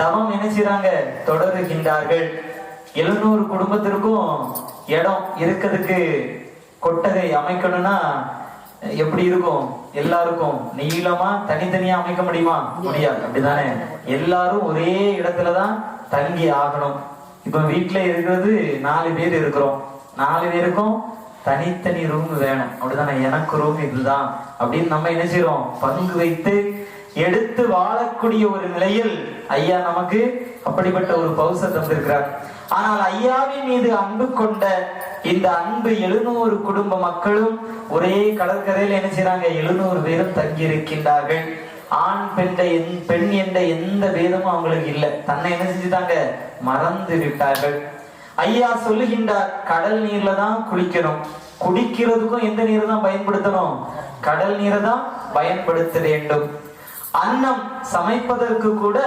தவம் என்ன செய்றாங்க, தொடருகின்றார்கள். 700 குடும்பத்திற்கும் இடம் இருக்கிறதுக்கு கொட்டகை அமைக்கணும்னா எப்படி இருக்கும்? எல்லாருக்கும் நீளமா தனித்தனியா அமைக்க முடியுமா? முடியாது. அப்படிதானே? எல்லாரும் ஒரே இடத்துலதான் தங்கி ஆகணும். இப்ப வீட்டுல இருக்கிறது 4 பேர் இருக்கிறோம். 4 பேருக்கும் தனித்தனி ரூம் வேணும். அப்படிதானே? எனக்கு ரூம் இதுதான் அப்படின்னு நம்ம என்ன செய்யறோம், பங்கு வைத்து எடுத்து வாழக்கூடிய ஒரு நிலையில் ஐயா நமக்கு அப்படிப்பட்ட ஒரு பௌச தந்திருக்கிறார். ஆனால் ஐயாவின் மீது அன்பு கொண்ட இந்த அன்பு 700 குடும்ப மக்களும் ஒரே கடற்கரையில் என்ன செய்யறாங்க, 700 பேரும் தங்கி இருக்கின்றார்கள். ஆண் பெண் என்ற எந்த பேதமும் அவங்களுக்கு இல்லை. தன்னை என்ன செஞ்சுட்டாங்க, மறந்து விட்டார்கள். ஐயா சொல்லுகின்றார், கடல் நீர்ல தான் குளிக்கணும். குடிக்கிறதுக்கும் எந்த நீரை தான் பயன்படுத்தணும்? கடல் நீரை தான் பயன்படுத்த வேண்டும். அன்னம் சமைப்பதற்கு கூட